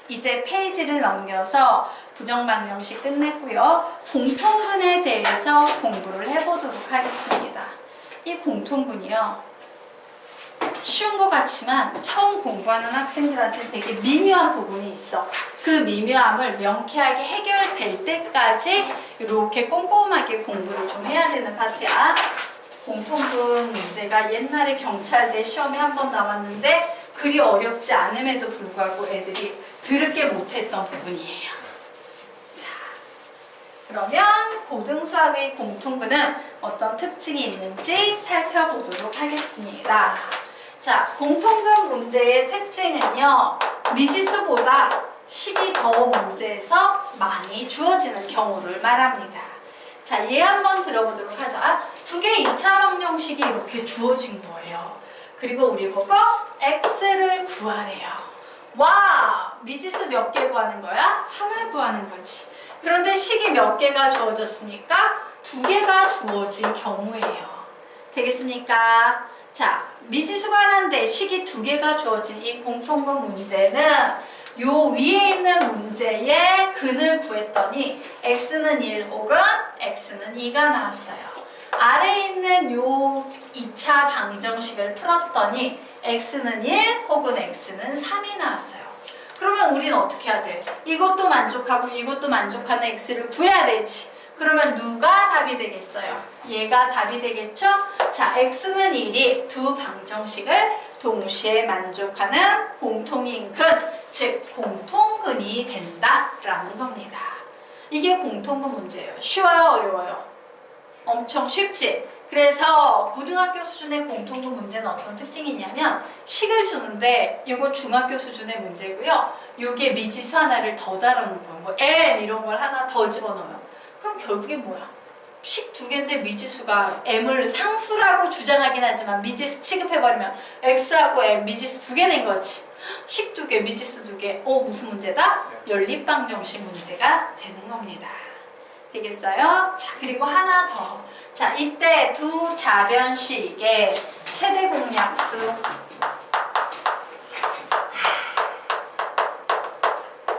이제 페이지를 넘겨서 부정방정식 끝냈고요. 공통근에 대해서 공부를 해보도록 하겠습니다. 이 공통근이요. 쉬운 것 같지만 처음 공부하는 학생들한테 되게 미묘한 부분이 있어. 그 미묘함을 명쾌하게 해결될 때까지 이렇게 꼼꼼하게 공부를 좀 해야 되는 파트야. 공통분 문제가 옛날에 경찰대 시험에 한번 나왔는데 그리 어렵지 않음에도 불구하고 애들이 드럽게 못했던 부분이에요. 자, 그러면 고등수학의 공통분은 어떤 특징이 있는지 살펴보도록 하겠습니다. 자, 공통분 문제의 특징은요, 미지수보다 식이 더 문제에서 많이 주어지는 경우를 말합니다. 자, 얘 한번 들어보도록 하자. 두 개의 2차 방정식이 이렇게 주어진 거예요. 그리고 우리 보고 x를 구하래요. 와, 미지수 몇 개 구하는 거야? 하나 구하는 거지. 그런데 식이 몇 개가 주어졌으니까 두 개가 주어진 경우예요. 되겠습니까? 자, 미지수가 하나인데 식이 두 개가 주어진 이 공통분 문제는 요 위에 있는 문제의 근을 구했더니 x는 1 혹은 x는 2가 나왔어요. 아래에 있는 요 2차 방정식을 풀었더니 x는 1 혹은 x는 3이 나왔어요. 그러면 우리는 어떻게 해야 돼? 이것도 만족하고 이것도 만족하는 x를 구해야 되지. 그러면 누가 답이 되겠어요? 얘가 답이 되겠죠? 자, x는 1이 두 방정식을 동시에 만족하는 공통인 근, 즉 공통근이 된다라는 겁니다. 이게 공통근 문제예요. 쉬워요? 어려워요? 엄청 쉽지? 그래서 고등학교 수준의 공통분 문제는 어떤 특징이 있냐면 식을 주는데 이거 중학교 수준의 문제고요. 이게 미지수 하나를 더 다루는 거예요. 뭐 m 이런 걸 하나 더 집어넣어요. 그럼 결국에 뭐야? 식 두 개인데 미지수가 m을 상수라고 주장하긴 하지만 미지수 취급해버리면 x하고 m 미지수 두 개 낸 거지. 식 두 개, 미지수 두 개. 무슨 문제다? 연립방정식 문제가 되는 겁니다. 되겠어요? 자, 그리고 하나 더. 자, 이때 두 자변식의 최대 공약수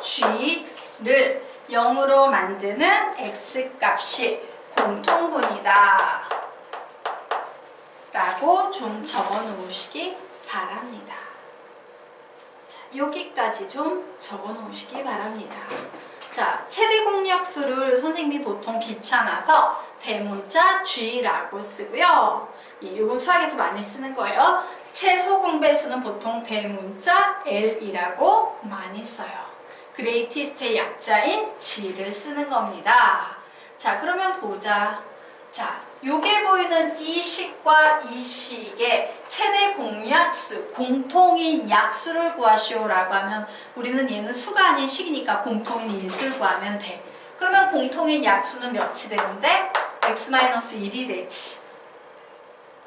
g를 0으로 만드는 x값이 공통분이다 라고 좀 적어 놓으시기 바랍니다. 자, 여기까지 좀 적어 놓으시기 바랍니다. 자, 최대 공약수를 선생님이 보통 귀찮아서 대문자 g라고 쓰고요. 이건 수학에서 많이 쓰는 거예요. 최소 공배수는 보통 대문자 l이라고 많이 써요. 그레이티스트의 약자인 g를 쓰는 겁니다. 자, 그러면 보자. 자, 요게 보이는 이 식과 이 식의 최대 공약수, 공통인 약수를 구하시오라고 하면 우리는 얘는 수가 아닌 식이니까 공통인 인수를 구하면 돼. 그러면 공통인 약수는 몇이 되는데? x-1이 되지.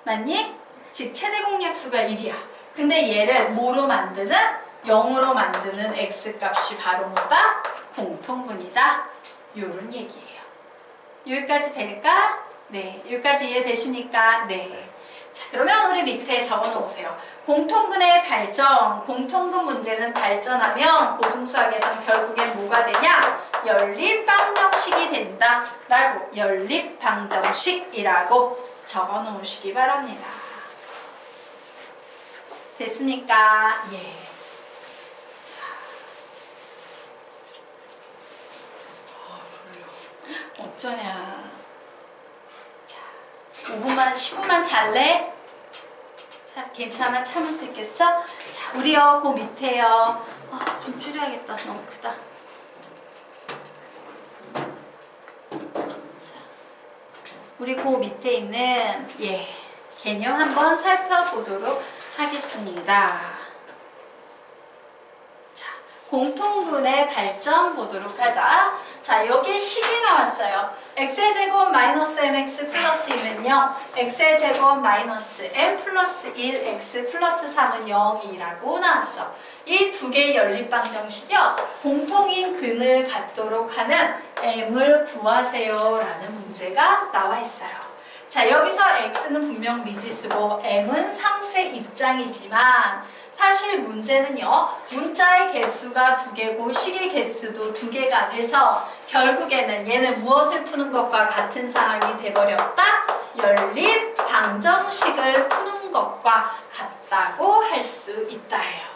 맞니? 즉 최대 공약수가 1이야. 근데 얘를 뭐로 만드는? 0으로 만드는 x값이 바로 뭐다? 공통분이다. 요런 얘기예요. 여기까지 될까? 네. 여기까지 이해되십니까? 네. 자, 그러면 우리 밑에 적어 놓으세요. 공통근의 발전. 공통근 문제는 발전하면 고등수학에서는 결국엔 뭐가 되냐? 연립방정식이 된다. 라고 연립방정식이라고 적어 놓으시기 바랍니다. 됐습니까? 예. 어쩌냐. 자, 5분만, 10분만 잘래? 자, 괜찮아? 참을 수 있겠어? 자, 우리요, 그 밑에요. 좀 줄여야겠다. 너무 크다. 자, 우리 그 밑에 있는, 개념 한번 살펴보도록 하겠습니다. 자, 공통근의 발전 보도록 하자. 자, 여기 식이 나왔어요. x의 제곱 마이너스 mx 플러스 2는요. x의 제곱 마이너스 m 플러스 1 x 플러스 3은 0이라고 나왔어. 이 두 개의 연립방정식이요. 공통인 근을 갖도록 하는 m을 구하세요 라는 문제가 나와 있어요. 자, 여기서 x는 분명 미지수고 m은 상수의 입장이지만 사실 문제는요, 문자의 개수가 2개고 식의 개수도 2개가 돼서 결국에는 얘는 무엇을 푸는 것과 같은 상황이 돼버렸다? 연립 방정식을 푸는 것과 같다고 할 수 있다 해요.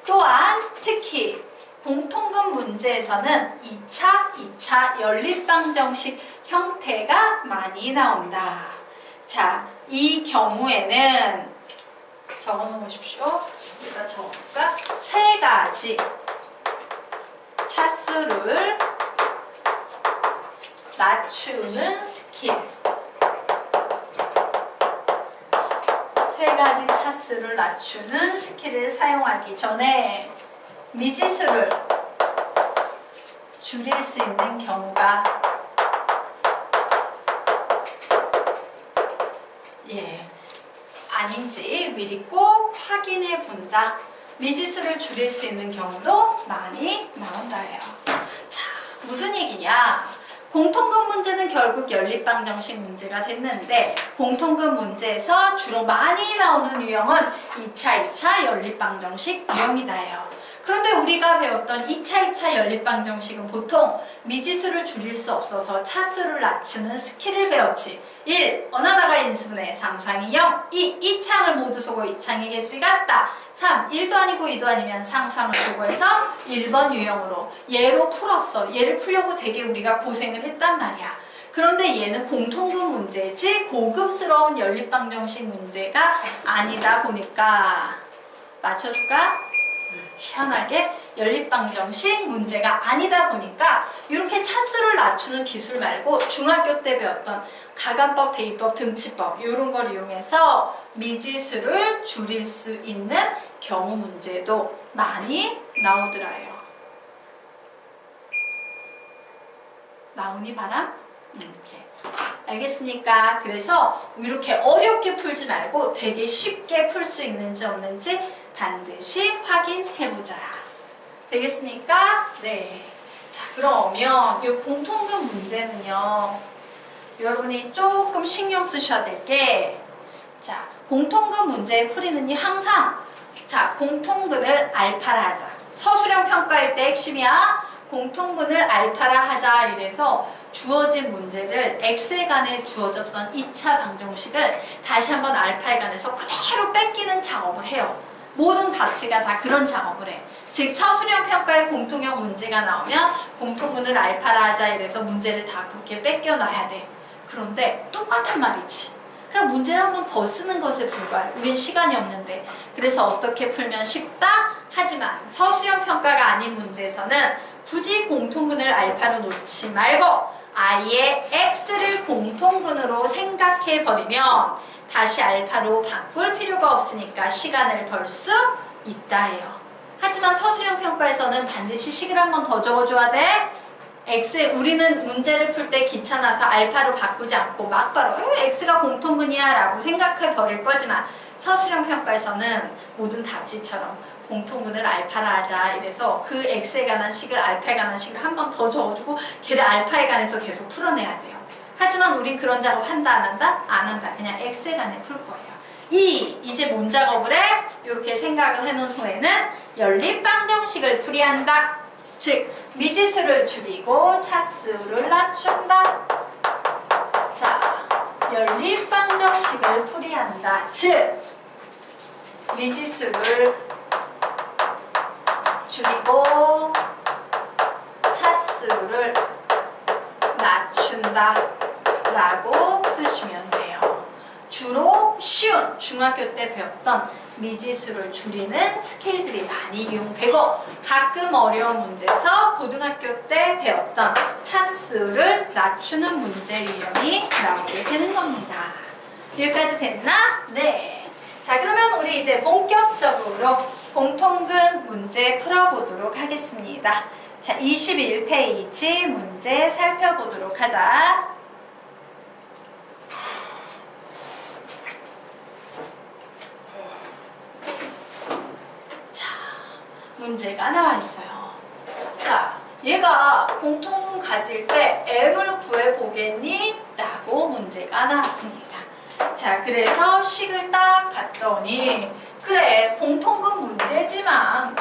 또한 특히 공통분 문제에서는 2차 연립 방정식 형태가 많이 나온다. 자, 이 경우에는 적어 놓으십시오. 여기다 적어볼까? 3가지 차수를 낮추는 스킬. 3가지 차수를 낮추는 스킬을 사용하기 전에 미지수를 줄일 수 있는 경우가 아닌지 미리 꼭 확인해 본다. 미지수를 줄일 수 있는 경우도 많이 나온다 해요. 자, 무슨 얘기냐? 공통분 문제는 결국 연립방정식 문제가 됐는데 공통분 문제에서 주로 많이 나오는 유형은 2차 연립방정식 유형이다 해요. 그런데 우리가 배웠던 2차 연립방정식은 보통 미지수를 줄일 수 없어서 차수를 낮추는 스킬을 배웠지. 1. 어느 하나가 인수분해 상수항이 0. 2. 2창을 모두 소고 2창의 개수비 같다. 3. 1도 아니고 2도 아니면 상수항을 소거해서 1번 유형으로 얘로 풀었어. 얘를 풀려고 되게 우리가 고생을 했단 말이야. 그런데 얘는 공통분 문제지 고급스러운 연립방정식 문제가 아니다 보니까 맞춰줄까? 시원하게 연립방정식 문제가 아니다 보니까 이렇게 차수를 낮추는 기술 말고 중학교 때 배웠던 가간법, 대입법, 등치법 이런 걸 이용해서 미지수를 줄일 수 있는 경우 문제도 많이 나오더라요. 나오니 바람? 이렇게. 알겠습니까? 그래서 이렇게 어렵게 풀지 말고 되게 쉽게 풀 수 있는지 없는지 반드시 확인해보자. 되겠습니까? 네. 자, 그러면 이 공통분 문제는요, 여러분이 조금 신경 쓰셔야 될 게, 자, 공통분 문제의 풀이는요, 항상, 자, 공통근을 알파라 하자. 서술형 평가일 때 핵심이야. 공통근을 알파라 하자. 이래서 주어진 문제를 x에 관해 주어졌던 2차 방정식을 다시 한번 알파에 관해서 그대로 뺏기는 작업을 해요. 모든 답지가 다 그런 작업을 해. 즉 서술형 평가의 공통형 문제가 나오면 공통근을 알파라 하자 이래서 문제를 다 그렇게 뺏겨놔야 돼. 그런데 똑같은 말이지. 그냥 문제를 한 번 더 쓰는 것에 불과해. 우린 시간이 없는데. 그래서 어떻게 풀면 쉽다? 하지만 서술형 평가가 아닌 문제에서는 굳이 공통근을 알파로 놓지 말고 아예 x를 공통근으로 생각해버리면 다시 알파로 바꿀 필요가 없으니까 시간을 벌 수 있다 해요. 하지만 서술형 평가에서는 반드시 식을 한 번 더 적어줘야 돼. 우리는 문제를 풀 때 귀찮아서 알파로 바꾸지 않고 막바로 x가 공통근이야 라고 생각해 버릴 거지만 서술형 평가에서는 모든 답지처럼 공통근을 알파라 하자 이래서 그 x에 관한 식을 알파에 관한 식을 한 번 더 적어주고 걔를 알파에 관해서 계속 풀어내야 돼요. 하지만 우린 그런 작업 한다 안 한다? 안 한다. 그냥 x에 관해 풀 거예요. 이제 뭔 작업을 해? 이렇게 생각을 해놓은 후에는 연립방정식을 풀이한다. 즉 미지수를 줄이고 차수를 낮춘다. 자, 연립방정식을 풀이한다. 즉 미지수를 줄이고 차수를 낮춘다 라고 쓰시면 돼요. 주로 쉬운 중학교 때 배웠던 미지수를 줄이는 스케일들이 많이 이용되고 가끔 어려운 문제에서 고등학교 때 배웠던 차수를 낮추는 문제 유형이 나오게 되는 겁니다. 여기까지 됐나? 네. 자, 그러면 우리 이제 본격적으로 공통근 문제 풀어보도록 하겠습니다. 자, 21페이지 문제 살펴보도록 하자. 자, 문제가 나와 있어요. 자, 얘가 공통근 가질 때 m을 구해보겠니? 라고 문제가 나왔습니다. 자, 그래서 식을 딱 봤더니 그래, 공통금 문제지만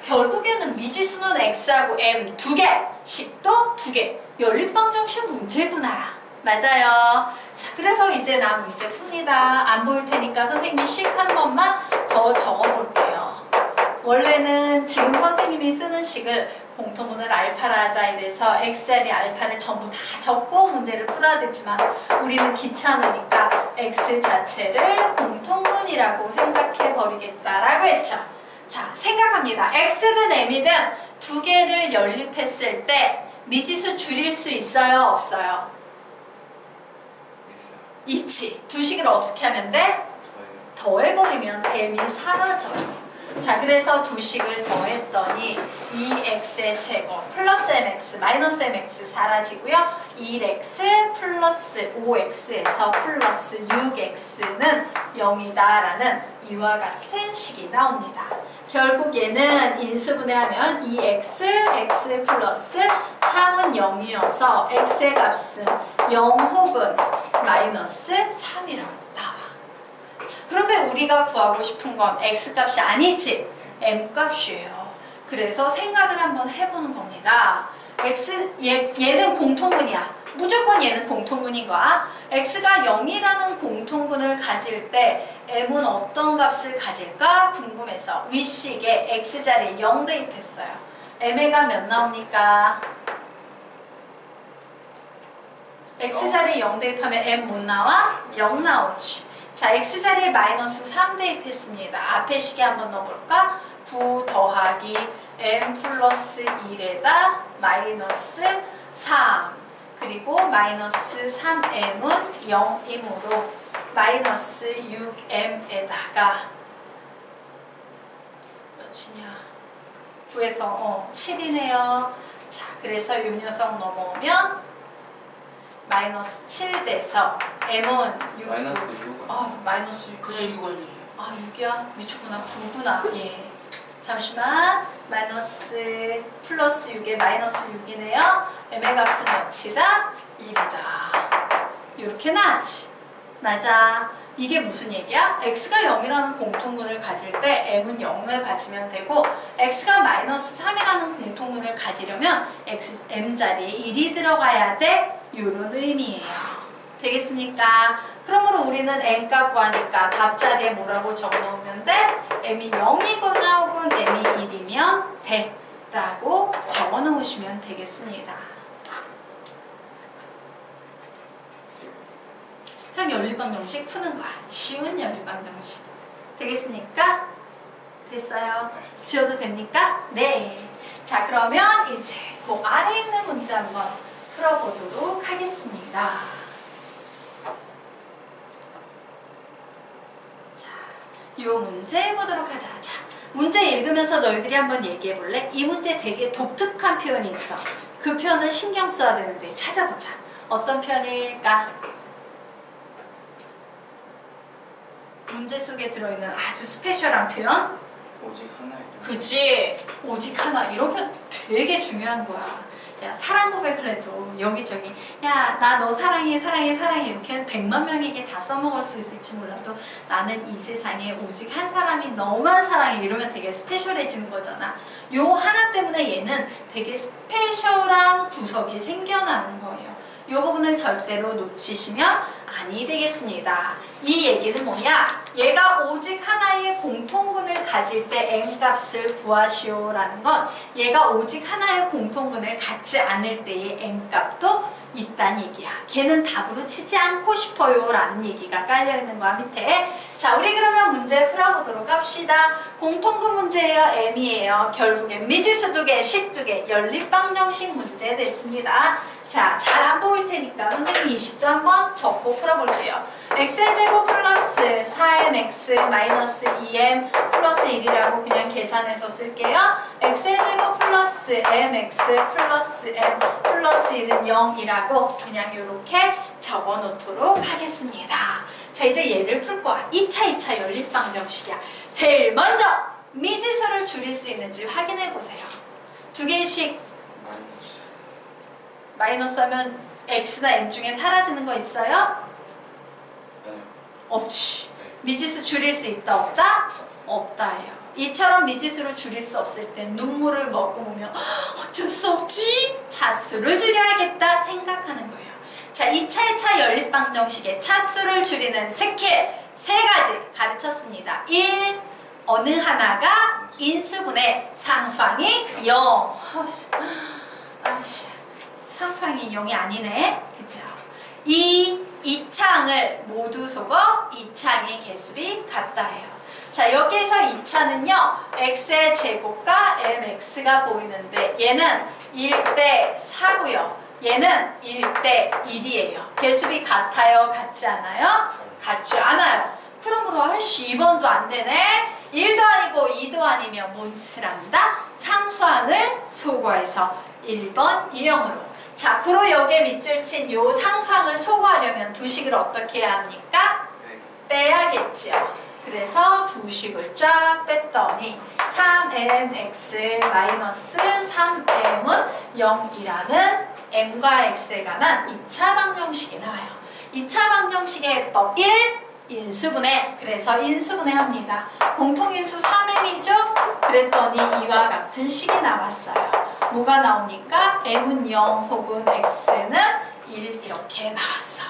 결국에는 미지수는 x하고 m 두 개, 식도 두 개, 연립방정식 문제구나. 맞아요. 자, 그래서 이제 나 문제 풉니다. 안 보일 테니까 선생님이 식 한 번만 더 적어볼게요. 원래는 지금 선생님이 쓰는 식을 공통분을 알파라 하자 이래서 x자리 알파를 전부 다 적고 문제를 풀어야 되지만 우리는 귀찮으니까 x 자체를 공통분이라고 생각해 버리겠다라고 했죠. 자, 생각합니다. x든 m이든 두 개를 연립했을 때 미지수 줄일 수 있어요? 없어요? 있지. 두 식을 어떻게 하면 돼? 더해버리면 m이 사라져요. 자, 그래서 두 식을 더했더니 2x의 제곱 플러스 mx 마이너스 mx 사라지고요. 1x 플러스 5x에서 플러스 6x는 0이다라는 이와 같은 식이 나옵니다. 결국 얘는 인수분해하면 2x, x 플러스 3은 0이어서 x의 값은 0 혹은 마이너스 3이라고 나와. 자, 그런데 우리가 구하고 싶은 건 x값이 아니지, m값이에요. 그래서 생각을 한번 해보는 겁니다. 얘는 공통분이야. 무조건 얘는 공통분인 거야. x가 0이라는 공통분을 가질 때 m은 어떤 값을 가질까 궁금해서 윗식에 x자리에 0 대입했어요. m의 값 몇 나옵니까? x자리에 0 대입하면 m 못 나와? 0 나오지. 자, x자리에 마이너스 3 대입했습니다. 앞에 식에 한번 넣어볼까? 9 더하기 m 플러스 1에다 마이너스 3 그리고 마이너스 3m은 0이므로 마이너스 6m에다가 몇이냐 9에서 7이네요. 자, 그래서 이 녀석 넘어오면 마이너스 7 돼서 m은 6 마이너스 6. 마이너스 6. 그냥 6원이에요. 6이야? 미쳤구나. 9구나. 예. 잠시만. 마이너스 플러스 6에 마이너스 6이네요. m의 값은 몇이다? 1이다. 이렇게 나왔지. 맞아. 이게 무슨 얘기야? x가 0이라는 공통분을 가질 때 m은 0을 가지면 되고 x가 마이너스 3이라는 공통분을 가지려면 m자리에 1이 들어가야 돼. 이런 의미예요. 되겠습니까? 그러므로 우리는 n값 구하니까 답자리에 뭐라고 적어놓으면 돼? m이 0이거나 혹은 m이 1이면 돼 라고 적어놓으시면 되겠습니다. 그냥 연립방정식 푸는 거야. 쉬운 연립방정식. 되겠습니까? 됐어요? 지워도 됩니까? 네. 자, 그러면 이제 그 아래에 있는 문제 한번 풀어보도록 하겠습니다. 자, 이 문제 해보도록 하자. 자, 문제 읽으면서 너희들이 한번 얘기해 볼래? 이 문제 되게 독특한 표현이 있어. 그 표현을 신경 써야 되는데 찾아보자. 어떤 표현일까? 문제 속에 들어있는 아주 스페셜한 표현? 오직 하나일 때. 그치? 오직 하나. 이런 표현 되게 중요한 거야. 야, 사랑 고백을 해도 여기저기 야, 나 너 사랑해 사랑해 사랑해 이렇게 100만 명에게 다 써먹을 수 있을지 몰라도 나는 이 세상에 오직 한 사람이 너만 사랑해 이러면 되게 스페셜해지는 거잖아. 요 하나 때문에 얘는 되게 스페셜한 구석이 생겨나는 거예요. 이 부분을 절대로 놓치시면 아니 되겠습니다. 이 얘기는 뭐냐? 얘가 오직 하나의 공통분을 가질 때 n값을 구하시오라는 건 얘가 오직 하나의 공통분을 갖지 않을 때의 n값도 있다는 얘기야. 걔는 답으로 치지 않고 싶어요 라는 얘기가 깔려있는 거야 밑에. 자, 우리 그러면 문제 풀어보도록 합시다. 공통분 문제예요? m이에요? 결국엔 미지수 2개, 식 2개, 연립방정식 문제 됐습니다. 자, 잘 안 보일 테니까 선생님이 이 식도 한번 적고 풀어볼게요. x제곱 플러스 4mx 마이너스 2m 플러스 1이라고 그냥 계산해서 쓸게요. x제곱 플러스 mx 플러스 m 플러스 1은 0이라고 그냥 이렇게 적어놓도록 하겠습니다. 자, 이제 얘를 풀 거야. 2차 연립방정식이야. 제일 먼저 미지수를 줄일 수 있는지 확인해 보세요. 두 개씩 마이너스 하면 x나 m 중에 사라지는 거 있어요? 아니요. 없지. 미지수 줄일 수 있다 없다? 없다예요. 이처럼 미지수를 줄일 수 없을 때 눈물을 머금으며 어쩔 수 없지 차수를 줄여야겠다 생각하는 거예요. 자, 2차 연립방정식의 차수를 줄이는 스킬 3가지 가르쳤습니다. 1. 어느 하나가 인수분해 상수항이 0. 상수항이 0이 아니네. 그죠? 2. 이차항을 모두 속어 이차항의 개수비 같다예요. 자, 여기에서 2차는요 x의 제곱과 mx가 보이는데 얘는 1대 4고요 얘는 1대 1이에요 개수비 같아요? 같지 않아요? 같지 않아요. 그러므로 2번도 안 되네. 1도 아니고 2도 아니면 뭔 짓을 합니다? 상수항을 소거해서 1번 유형으로. 자, 그로 여기에 밑줄 친 요 상수항을 소거하려면 두 식을 어떻게 해야 합니까? 빼야겠지요. 그래서 두 식을 쫙 뺐더니 3mx 3m은 0이라는 m과 x에 관한 2차 방정식이 나와요. 2차 방정식의 해법 1. 인수분해. 그래서 인수분해 합니다. 공통인수 3m이죠? 그랬더니 이와 같은 식이 나왔어요. 뭐가 나옵니까? m은 0 혹은 x는 1 이렇게 나왔어.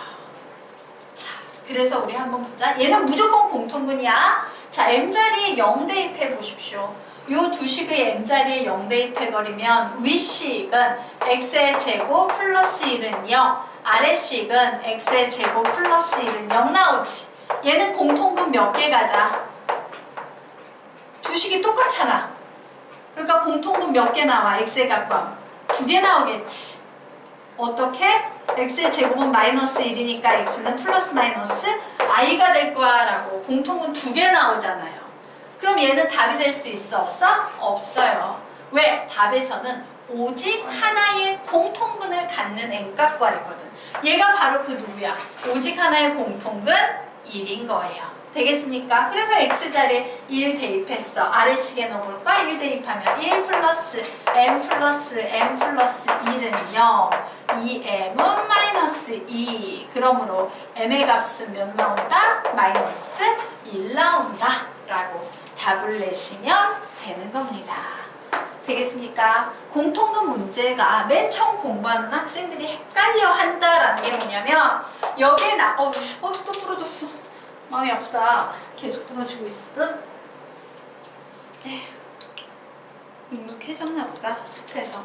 그래서 우리 한번 보자. 얘는 무조건 공통분이야. 자, m자리에 0 대입해 보십시오. 요 두 식의 m자리에 0 대입해버리면 윗식은 x의 제곱 플러스 1은 0, 아래식은 x의 제곱 플러스 1은 0 나오지. 얘는 공통분 몇 개 가자? 두 식이 똑같잖아. 그러니까 공통분 몇 개 나와? x의 값과 2개 나오겠지. 어떻게? x의 제곱은 마이너스 1이니까 x는 플러스 마이너스 i가 될 거야 라고 공통분 2개 나오잖아요. 그럼 얘는 답이 될 수 있어? 없어? 없어요. 왜? 답에서는 오직 하나의 공통분을 갖는 n값 구하랬거든. 얘가 바로 그 누구야? 오직 하나의 공통분 1인 거예요. 되겠습니까? 그래서 x자리에 1 대입했어. 아래식에 넣어볼까? 1 대입하면 1 플러스 m 플러스 m 플러스 1은 0. 2m은 마이너스 2. 그러므로 m의 값은 몇 나온다? 마이너스 1 나온다. 라고 답을 내시면 되는 겁니다. 되겠습니까? 공통분 문제가 맨 처음 공부하는 학생들이 헷갈려 한다라는 게 뭐냐면 여기에 또 부러졌어. 마음이 아프다. 계속 부러지고 있어. 눅눅해졌나 보다. 습해서.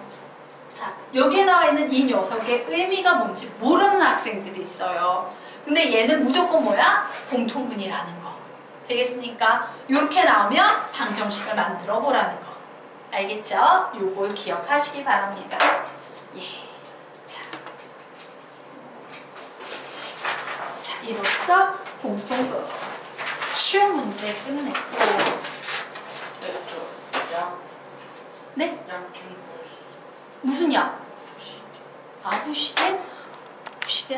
자, 여기에 나와 있는 이 녀석의 의미가 뭔지 모르는 학생들이 있어요. 근데 얘는 무조건 뭐야? 공통분이라는 거. 되겠습니까? 이렇게 나오면 방정식을 만들어 보라는 거. 알겠죠? 요걸 기억하시기 바랍니다. 예. 자, 이로써 공통분 쉬운 문제 끝냈고. 네? 무슨 약? 구시대? 구시대